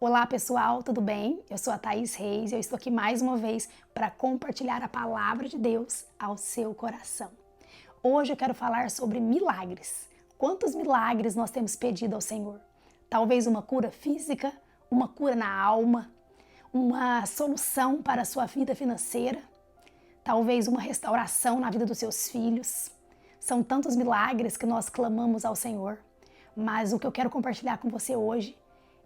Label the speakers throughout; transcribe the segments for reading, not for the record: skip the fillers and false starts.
Speaker 1: Olá pessoal, tudo bem? Eu sou a Thaís Reis e eu estou aqui mais uma vez para compartilhar a palavra de Deus ao seu coração. Hoje eu quero falar sobre milagres. Quantos milagres nós temos pedido ao Senhor? Talvez uma cura física, uma cura na alma, uma solução para a sua vida financeira, talvez uma restauração na vida dos seus filhos. São tantos milagres que nós clamamos ao Senhor, mas o que eu quero compartilhar com você hoje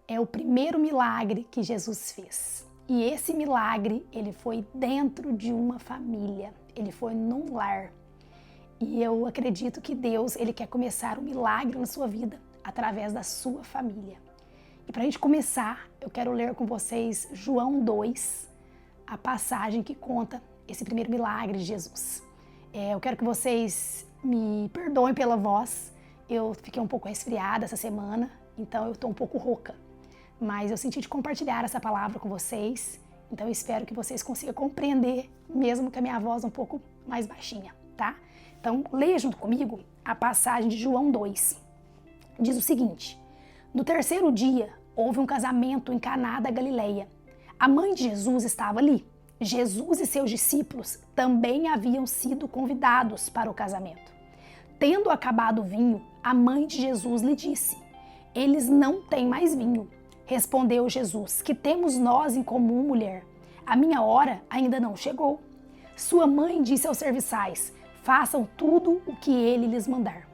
Speaker 1: é o primeiro milagre que Jesus fez. E esse milagre, ele foi dentro de uma família, ele foi num lar. E eu acredito que Deus, ele quer começar um milagre na sua vida através da sua família. E para a gente começar, eu quero ler com vocês João 2, a passagem que conta esse primeiro milagre de Jesus. Eu quero que vocês me perdoem pela voz, eu fiquei um pouco resfriada essa semana, então eu estou um pouco rouca. Mas eu senti de compartilhar essa palavra com vocês, então eu espero que vocês consigam compreender, mesmo que a minha voz um pouco mais baixinha, tá? Então, leia junto comigo a passagem de João 2. Diz o seguinte: no terceiro dia, houve um casamento em Caná da Galileia. A mãe de Jesus estava ali. Jesus e seus discípulos também haviam sido convidados para o casamento. Tendo acabado o vinho, a mãe de Jesus lhe disse: eles não têm mais vinho. Respondeu Jesus: que temos nós em comum, mulher? A minha hora ainda não chegou. Sua mãe disse aos serviçais: façam tudo o que ele lhes mandar.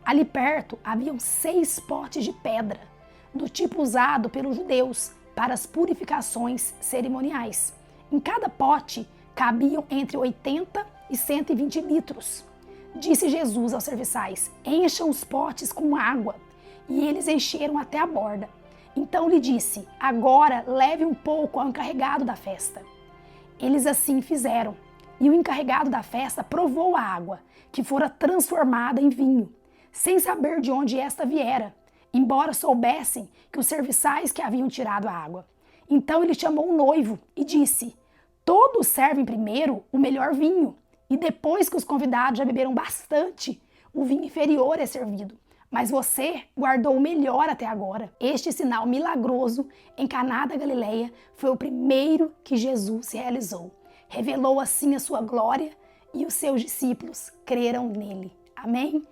Speaker 1: Ali perto haviam 6 potes de pedra, do tipo usado pelos judeus para as purificações cerimoniais. Em cada pote cabiam entre 80 e 120 litros. Disse Jesus aos serviçais: encham os potes com água. E eles encheram até a borda. Então lhe disse: agora leve um pouco ao encarregado da festa. Eles assim fizeram. E o encarregado da festa provou a água, que fora transformada em vinho, sem saber de onde esta viera, embora soubessem que os serviçais que haviam tirado a água. Então ele chamou o noivo e disse: todos servem primeiro o melhor vinho, e depois que os convidados já beberam bastante, o vinho inferior é servido. Mas você guardou o melhor até agora. Este sinal milagroso em Caná da Galileia foi o primeiro que Jesus realizou. Revelou assim a sua glória e os seus discípulos creram nele. Amém?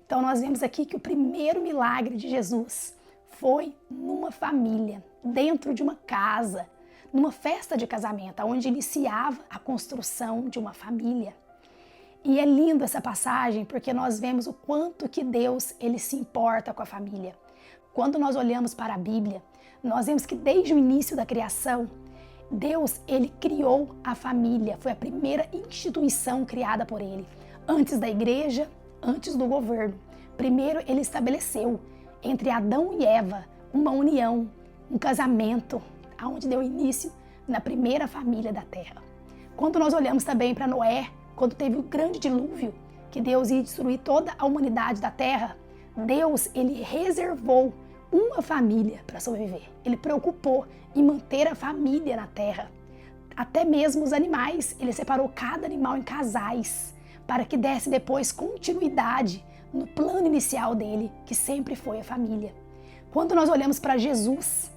Speaker 1: Então nós vemos aqui que o primeiro milagre de Jesus foi numa família, dentro de uma casa, numa festa de casamento, onde iniciava a construção de uma família. E é lindo essa passagem porque nós vemos o quanto que Deus ele se importa com a família. Quando nós olhamos para a Bíblia, nós vemos que desde o início da criação, Deus ele criou a família, foi a primeira instituição criada por ele. Antes da igreja, antes do governo. Primeiro ele estabeleceu entre Adão e Eva uma união, um casamento, onde deu início na primeira família da terra. Quando nós olhamos também para Noé, quando teve o grande dilúvio, que Deus ia destruir toda a humanidade da terra, Deus ele reservou uma família para sobreviver. Ele preocupou em manter a família na terra. Até mesmo os animais, ele separou cada animal em casais, para que desse depois continuidade no plano inicial dele, que sempre foi a família. Quando nós olhamos para Jesus,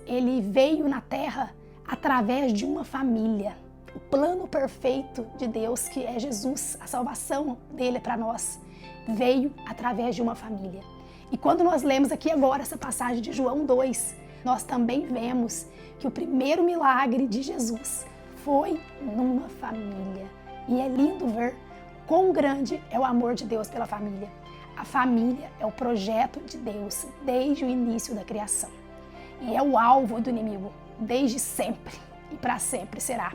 Speaker 1: ele veio na terra através de uma família. O plano perfeito de Deus, que é Jesus, a salvação dele para nós, veio através de uma família. E quando nós lemos aqui agora essa passagem de João 2, nós também vemos que o primeiro milagre de Jesus foi numa família. E é lindo ver quão grande é o amor de Deus pela família. A família é o projeto de Deus desde o início da criação. E é o alvo do inimigo desde sempre e para sempre será.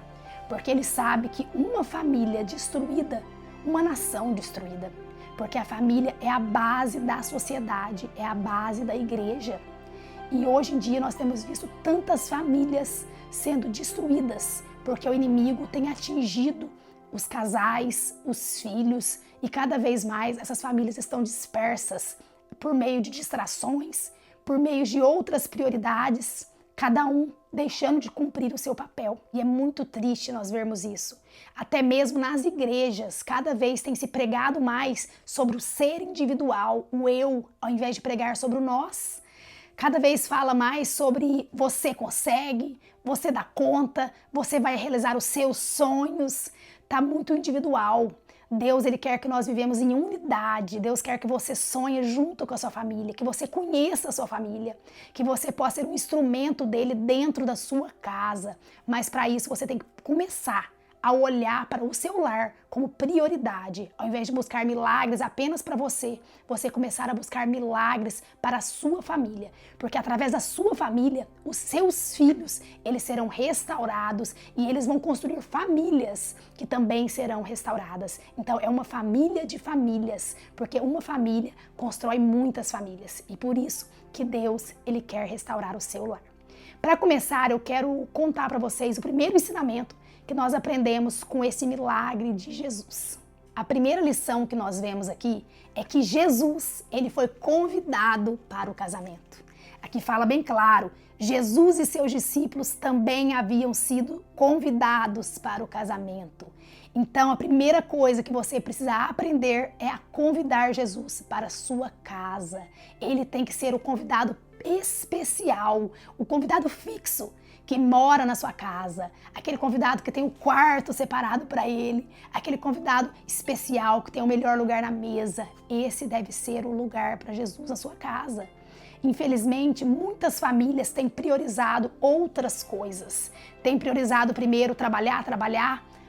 Speaker 1: Porque ele sabe que uma família destruída, uma nação destruída. Porque a família é a base da sociedade, é a base da igreja. E hoje em dia nós temos visto tantas famílias sendo destruídas, porque o inimigo tem atingido os casais, os filhos, e cada vez mais essas famílias estão dispersas por meio de distrações, por meio de outras prioridades, cada um deixando de cumprir o seu papel. E é muito triste nós vermos isso. Até mesmo nas igrejas, cada vez tem se pregado mais sobre o ser individual, o eu, ao invés de pregar sobre o nós. cada vez fala mais sobre você consegue, você dá conta, você vai realizar os seus sonhos. Tá muito individual. Deus, ele quer que nós vivemos em unidade. Deus quer que você sonhe junto com a sua família, que você conheça a sua família, que você possa ser um instrumento dele dentro da sua casa. Mas para isso você tem que começar a olhar para o seu lar como prioridade. Ao invés de buscar milagres apenas para você, você começar a buscar milagres para a sua família. Porque através da sua família, os seus filhos, eles serão restaurados e eles vão construir famílias que também serão restauradas. Então é uma família de famílias, porque uma família constrói muitas famílias. E por isso que Deus, ele quer restaurar o seu lar. Para começar, eu quero contar para vocês o primeiro ensinamento que nós aprendemos com esse milagre de Jesus. A primeira lição que nós vemos aqui é que Jesus, ele foi convidado para o casamento. Aqui fala bem claro, Jesus e seus discípulos também haviam sido convidados para o casamento. Então, a primeira coisa que você precisa aprender é a convidar Jesus para a sua casa. Ele tem que ser o convidado especial, o convidado fixo, que mora na sua casa, aquele convidado que tem um quarto separado para ele, aquele convidado especial que tem o melhor lugar na mesa. Esse deve ser o lugar para Jesus na sua casa. Infelizmente, muitas famílias têm priorizado outras coisas. Têm priorizado primeiro trabalhar,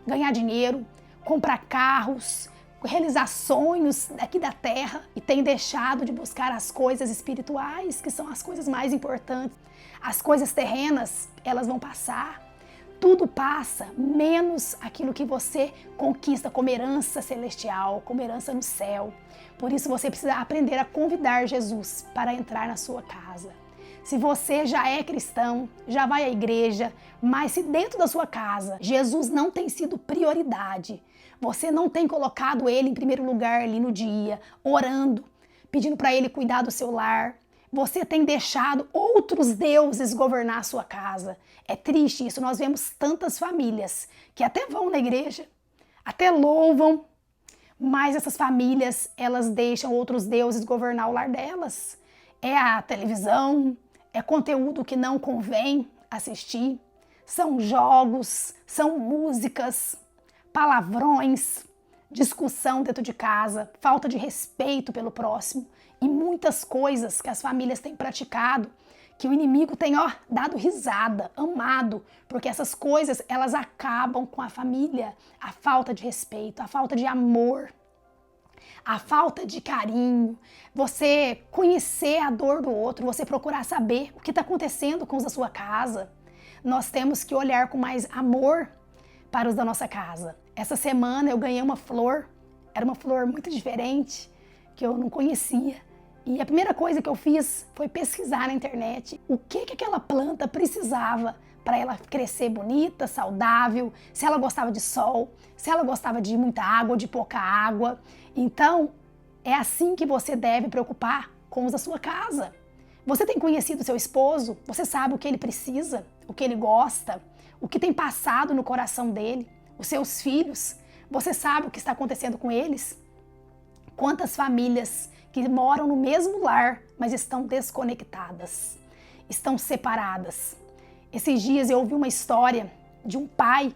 Speaker 1: ganhar dinheiro, comprar carros, realizar sonhos aqui da terra e tem deixado de buscar as coisas espirituais, que são as coisas mais importantes. As coisas terrenas, elas vão passar. Tudo passa, menos aquilo que você conquista como herança celestial, como herança no céu. Por isso você precisa aprender a convidar Jesus para entrar na sua casa. Se você já é cristão, já vai à igreja, mas se dentro da sua casa Jesus não tem sido prioridade, você não tem colocado ele em primeiro lugar ali no dia, orando, pedindo para ele cuidar do seu lar, você tem deixado outros deuses governar a sua casa. É triste isso, nós vemos tantas famílias que até vão na igreja, até louvam, mas essas famílias, elas deixam outros deuses governar o lar delas. É a televisão, é conteúdo que não convém assistir, são jogos, são músicas, palavrões, discussão dentro de casa, falta de respeito pelo próximo e muitas coisas que as famílias têm praticado, que o inimigo tem, dado risada, amado, porque essas coisas, elas acabam com a família, a falta de respeito, a falta de amor, a falta de carinho, você conhecer a dor do outro, você procurar saber o que está acontecendo com os da sua casa. Nós temos que olhar com mais amor para os da nossa casa. Essa semana eu ganhei uma flor, era uma flor muito diferente, que eu não conhecia. E a primeira coisa que eu fiz foi pesquisar na internet o que aquela planta precisava para ela crescer bonita, saudável, se ela gostava de sol, se ela gostava de muita água ou de pouca água. Então, é assim que você deve preocupar com os da sua casa. Você tem conhecido seu esposo, você sabe o que ele precisa, o que ele gosta, o que tem passado no coração dele, os seus filhos, você sabe o que está acontecendo com eles? Quantas famílias que moram no mesmo lar, mas estão desconectadas, estão separadas. Esses dias eu ouvi uma história de um pai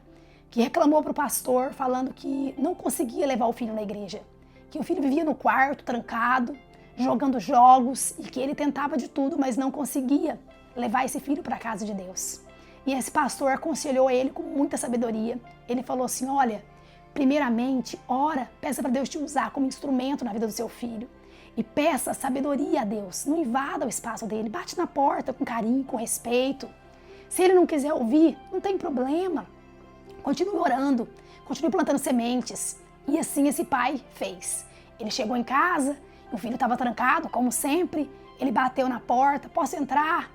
Speaker 1: que reclamou para o pastor falando que não conseguia levar o filho na igreja, que o filho vivia no quarto, trancado, jogando jogos e que ele tentava de tudo, mas não conseguia levar esse filho para a casa de Deus. E esse pastor aconselhou ele com muita sabedoria. Ele falou assim, olha, primeiramente, ora, peça para Deus te usar como instrumento na vida do seu filho. E peça sabedoria a Deus, não invada o espaço dele, bate na porta com carinho, com respeito. Se ele não quiser ouvir, não tem problema. Continue orando, continue plantando sementes. E assim esse pai fez. Ele chegou em casa, o filho estava trancado, como sempre. Ele bateu na porta, posso entrar?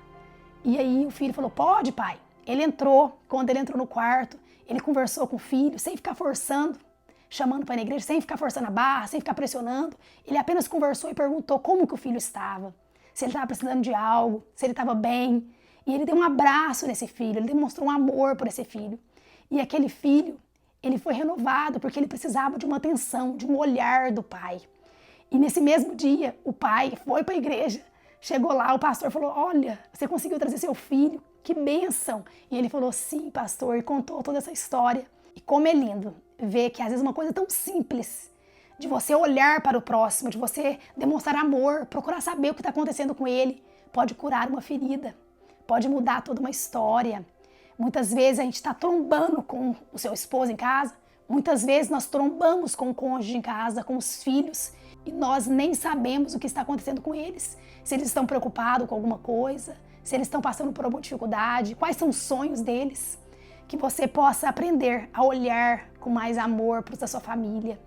Speaker 1: E aí o filho falou, pode, pai. Ele entrou, quando ele entrou no quarto, ele conversou com o filho, sem ficar forçando, chamando para ir na igreja, sem ficar forçando a barra, sem ficar pressionando. Ele apenas conversou e perguntou como que o filho estava, se ele estava precisando de algo, se ele estava bem. E ele deu um abraço nesse filho, ele demonstrou um amor por esse filho. E aquele filho, ele foi renovado porque ele precisava de uma atenção, de um olhar do pai. E nesse mesmo dia, o pai foi para a igreja, Chegou lá, o pastor falou, olha, você conseguiu trazer seu filho, que bênção. E ele falou, sim, pastor, e contou toda essa história. E como é lindo ver que às vezes uma coisa tão simples, de você olhar para o próximo, de você demonstrar amor, procurar saber o que está acontecendo com ele, pode curar uma ferida, pode mudar toda uma história. Muitas vezes a gente está trombando com o seu esposo em casa, muitas vezes nós trombamos com o cônjuge em casa, com os filhos, e nós nem sabemos o que está acontecendo com eles. Se eles estão preocupados com alguma coisa, se eles estão passando por alguma dificuldade, quais são os sonhos deles. Que você possa aprender a olhar com mais amor para a sua família.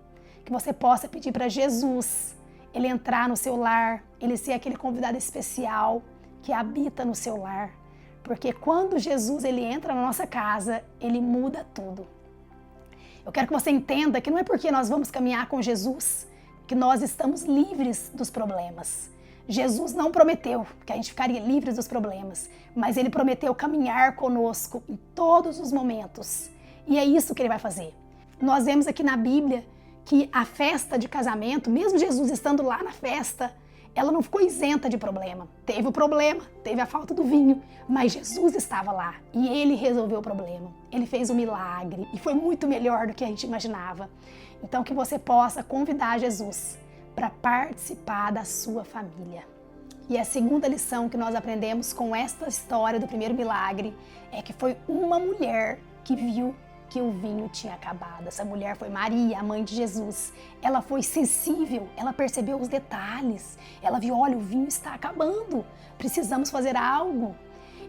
Speaker 1: Que você possa pedir para Jesus, ele entrar no seu lar, ele ser aquele convidado especial que habita no seu lar. Porque quando Jesus ele entra na nossa casa, ele muda tudo. Eu quero que você entenda que não é porque nós vamos caminhar com Jesus que nós estamos livres dos problemas. Jesus não prometeu que a gente ficaria livres dos problemas, mas ele prometeu caminhar conosco em todos os momentos. E é isso que ele vai fazer. Nós vemos aqui na Bíblia que a festa de casamento, mesmo Jesus estando lá na festa, ela não ficou isenta de problema. Teve o problema, teve a falta do vinho, mas Jesus estava lá e ele resolveu o problema. Ele fez um milagre e foi muito melhor do que a gente imaginava. Então que você possa convidar Jesus para participar da sua família. E a segunda lição que nós aprendemos com esta história do primeiro milagre é que foi uma mulher que viu que o vinho tinha acabado. Essa mulher foi Maria, a mãe de Jesus. Ela foi sensível, ela percebeu os detalhes. Ela viu, olha, o vinho está acabando, precisamos fazer algo.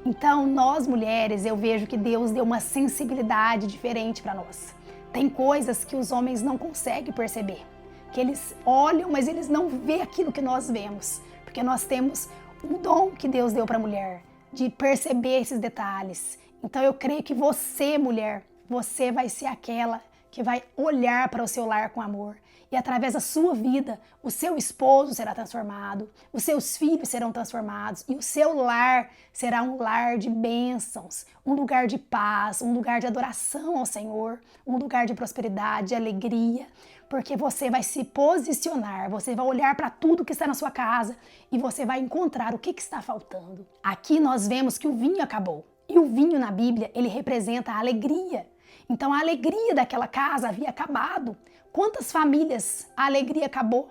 Speaker 1: Então, nós mulheres, eu vejo que Deus deu uma sensibilidade diferente para nós. Tem coisas que os homens não conseguem perceber, que eles olham, mas eles não veem aquilo que nós vemos, porque nós temos um dom que Deus deu para a mulher, de perceber esses detalhes. Então, eu creio que você, mulher, você vai ser aquela que vai olhar para o seu lar com amor. E através da sua vida, o seu esposo será transformado, os seus filhos serão transformados e o seu lar será um lar de bênçãos, um lugar de paz, um lugar de adoração ao Senhor, um lugar de prosperidade, de alegria, porque você vai se posicionar, você vai olhar para tudo que está na sua casa e você vai encontrar o que está faltando. Aqui nós vemos que o vinho acabou. E o vinho na Bíblia, ele representa a alegria. Então a alegria daquela casa havia acabado. Quantas famílias a alegria acabou?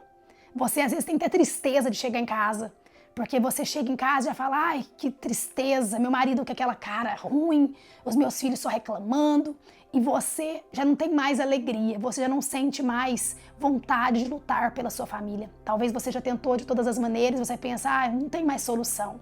Speaker 1: Você às vezes tem até tristeza de chegar em casa, porque você chega em casa e já fala, ai, que tristeza, meu marido com aquela cara ruim, os meus filhos só reclamando, e você já não tem mais alegria, você já não sente mais vontade de lutar pela sua família. Talvez você já tentou de todas as maneiras, você pensa, ah, não tem mais solução.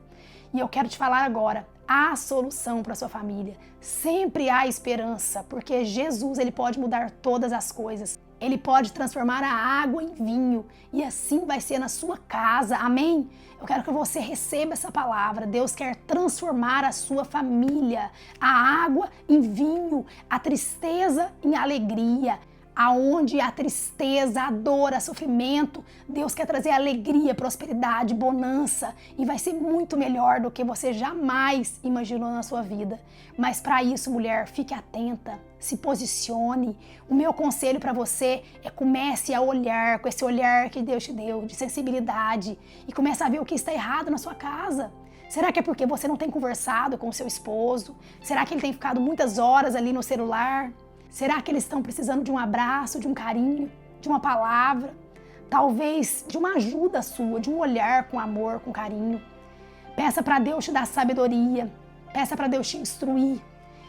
Speaker 1: E eu quero te falar agora, há solução para sua família. Sempre há esperança, porque Jesus ele pode mudar todas as coisas. Ele pode transformar a água em vinho e assim vai ser na sua casa. Amém? Eu quero que você receba essa palavra. Deus quer transformar a sua família. A água em vinho, a tristeza em alegria. Aonde há tristeza, a dor, a sofrimento, Deus quer trazer alegria, prosperidade, bonança e vai ser muito melhor do que você jamais imaginou na sua vida. Mas para isso, mulher, fique atenta, se posicione. O meu conselho para você é comece a olhar com esse olhar que Deus te deu, de sensibilidade e comece a ver o que está errado na sua casa. Será que é porque você não tem conversado com o seu esposo? Será que ele tem ficado muitas horas ali no celular? Será que eles estão precisando de um abraço, de um carinho, de uma palavra? Talvez de uma ajuda sua, de um olhar com amor, com carinho. Peça para Deus te dar sabedoria, peça para Deus te instruir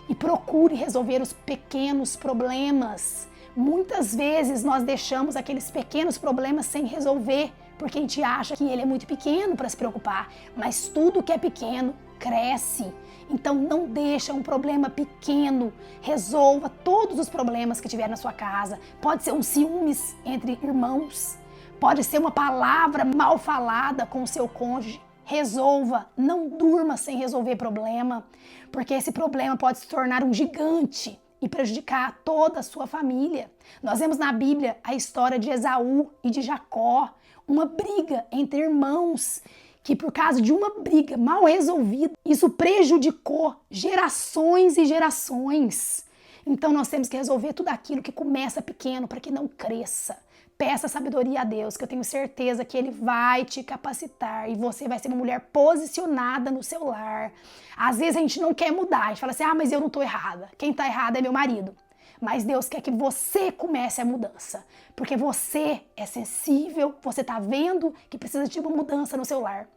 Speaker 1: e procure resolver os pequenos problemas. Muitas vezes nós deixamos aqueles pequenos problemas sem resolver, porque a gente acha que ele é muito pequeno para se preocupar, mas tudo que é pequeno cresce. Então não deixa um problema pequeno, resolva todos os problemas que tiver na sua casa. Pode ser um ciúmes entre irmãos, pode ser uma palavra mal falada com o seu cônjuge. Resolva, não durma sem resolver problema, porque esse problema pode se tornar um gigante e prejudicar toda a sua família. Nós vemos na Bíblia a história de Esaú e de Jacó, uma briga entre irmãos, que por causa de uma briga mal resolvida, isso prejudicou gerações e gerações. Então nós temos que resolver tudo aquilo que começa pequeno para que não cresça. Peça sabedoria a Deus, que eu tenho certeza que Ele vai te capacitar e você vai ser uma mulher posicionada no seu lar. Às vezes a gente não quer mudar, a gente fala assim, mas eu não estou errada. Quem está errado é meu marido. Mas Deus quer que você comece a mudança, porque você é sensível, você está vendo que precisa de uma mudança no seu lar.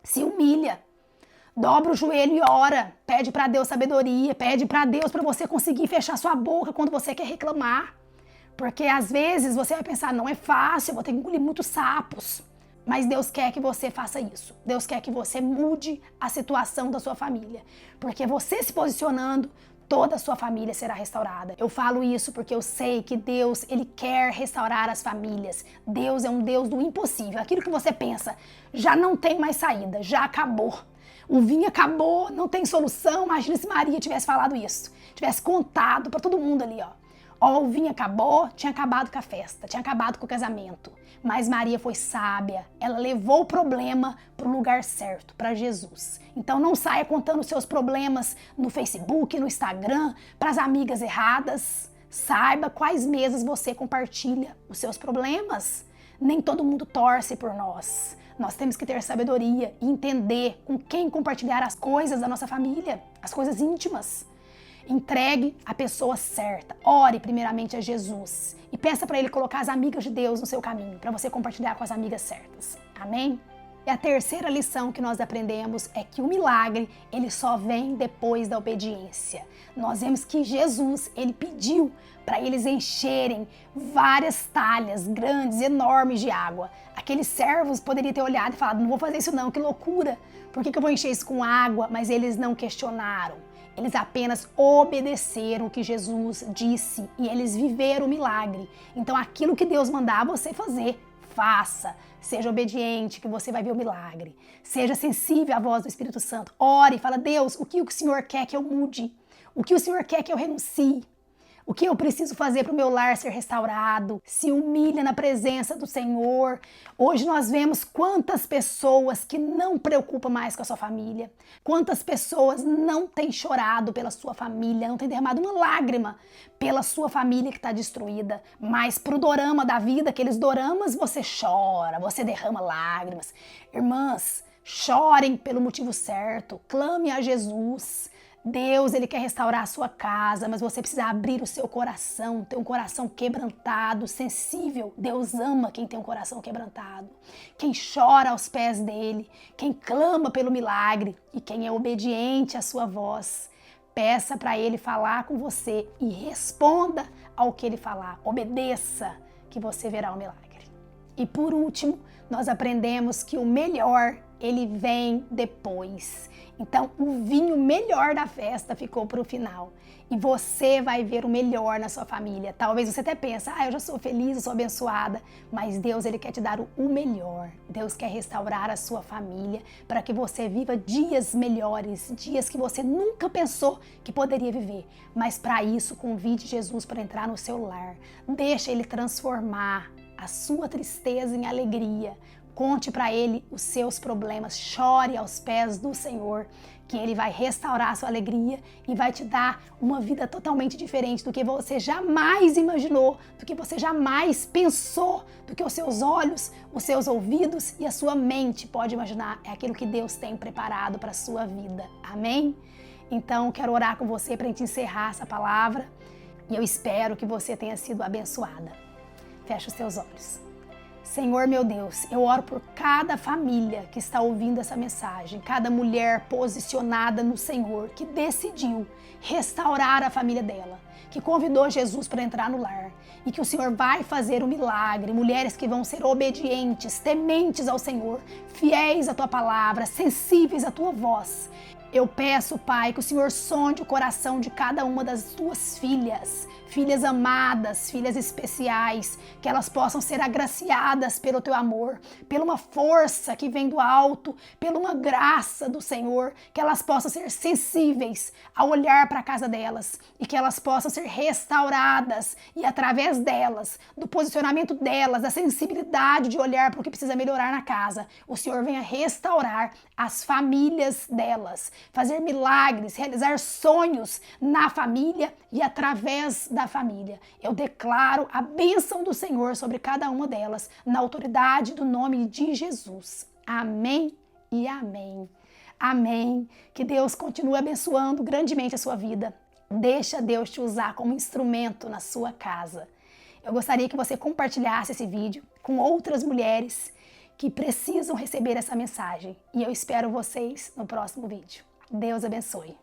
Speaker 1: Se humilha, dobra o joelho e ora, pede para Deus sabedoria, pede para Deus para você conseguir fechar sua boca quando você quer reclamar. Porque às vezes você vai pensar, não é fácil, eu vou ter que engolir muitos sapos. Mas Deus quer que você faça isso. Deus quer que você mude a situação da sua família. Porque você se posicionando, toda a sua família será restaurada. Eu falo isso porque eu sei que Deus, Ele quer restaurar as famílias. Deus é um Deus do impossível. Aquilo que você pensa, já não tem mais saída, já acabou. O vinho acabou, não tem solução. Imagina se Maria tivesse falado isso. Tivesse contado para todo mundo ali, o vinho acabou, tinha acabado com a festa, tinha acabado com o casamento. Mas Maria foi sábia, ela levou o problema para o lugar certo, para Jesus. Então não saia contando os seus problemas no Facebook, no Instagram, para as amigas erradas. Saiba quais mesas você compartilha os seus problemas. Nem todo mundo torce por nós. Nós temos que ter sabedoria e entender com quem compartilhar as coisas da nossa família, as coisas íntimas. Entregue a pessoa certa. Ore primeiramente a Jesus e peça para Ele colocar as amigas de Deus no seu caminho, para você compartilhar com as amigas certas. Amém? E a terceira lição que nós aprendemos é que o milagre, ele só vem depois da obediência. Nós vemos que Jesus, ele pediu para eles encherem várias talhas grandes, enormes de água. Aqueles servos poderiam ter olhado e falado, não vou fazer isso não, que loucura. Por que eu vou encher isso com água? Mas eles não questionaram. Eles apenas obedeceram o que Jesus disse e eles viveram o milagre. Então aquilo que Deus mandar você fazer, faça. Seja obediente que você vai ver o milagre. Seja sensível à voz do Espírito Santo. Ore e fala, Deus, o que o Senhor quer que eu mude? O que o Senhor quer que eu renuncie? O que eu preciso fazer para o meu lar ser restaurado? Se humilha na presença do Senhor. Hoje nós vemos quantas pessoas que não preocupam mais com a sua família. Quantas pessoas não têm chorado pela sua família, não têm derramado uma lágrima pela sua família que está destruída. Mas para o dorama da vida, aqueles doramas, você chora, você derrama lágrimas. Irmãs, chorem pelo motivo certo. Clame a Jesus. Deus, Ele quer restaurar a sua casa, mas você precisa abrir o seu coração, ter um coração quebrantado, sensível. Deus ama quem tem um coração quebrantado, quem chora aos pés dEle, quem clama pelo milagre e quem é obediente à sua voz. Peça para Ele falar com você e responda ao que Ele falar. Obedeça, que você verá o milagre. E por último, nós aprendemos que o melhor, ele vem depois. Então, o vinho melhor da festa ficou para o final. E você vai ver o melhor na sua família. Talvez você até pense, eu já sou feliz, eu sou abençoada. Mas Deus, Ele quer te dar o melhor. Deus quer restaurar a sua família para que você viva dias melhores, dias que você nunca pensou que poderia viver. Mas para isso, convide Jesus para entrar no seu lar. Deixa Ele transformar a sua tristeza em alegria. Conte para Ele os seus problemas, chore aos pés do Senhor, que Ele vai restaurar a sua alegria e vai te dar uma vida totalmente diferente do que você jamais imaginou, do que você jamais pensou, do que os seus olhos, os seus ouvidos e a sua mente pode imaginar. É aquilo que Deus tem preparado para a sua vida. Amém? Então, quero orar com você para a gente encerrar essa palavra e eu espero que você tenha sido abençoada. Feche os seus olhos. Senhor meu Deus, eu oro por cada família que está ouvindo essa mensagem, cada mulher posicionada no Senhor, que decidiu restaurar a família dela, que convidou Jesus para entrar no lar e que o Senhor vai fazer um milagre, mulheres que vão ser obedientes, tementes ao Senhor, fiéis à Tua palavra, sensíveis à Tua voz. Eu peço, Pai, que o Senhor sonde o coração de cada uma das Tuas filhas, filhas amadas, filhas especiais, que elas possam ser agraciadas pelo Teu amor, pela uma força que vem do alto, pela uma graça do Senhor, que elas possam ser sensíveis ao olhar para a casa delas e que elas possam ser restauradas e através delas, do posicionamento delas, da sensibilidade de olhar para o que precisa melhorar na casa, o Senhor venha restaurar as famílias delas. fazer milagres, realizar sonhos na família e através da família. Eu declaro a bênção do Senhor sobre cada uma delas, na autoridade do nome de Jesus. Amém e amém. Amém. Que Deus continue abençoando grandemente a sua vida. Deixa Deus te usar como instrumento na sua casa. Eu gostaria que você compartilhasse esse vídeo com outras mulheres que precisam receber essa mensagem. E eu espero vocês no próximo vídeo. Deus abençoe.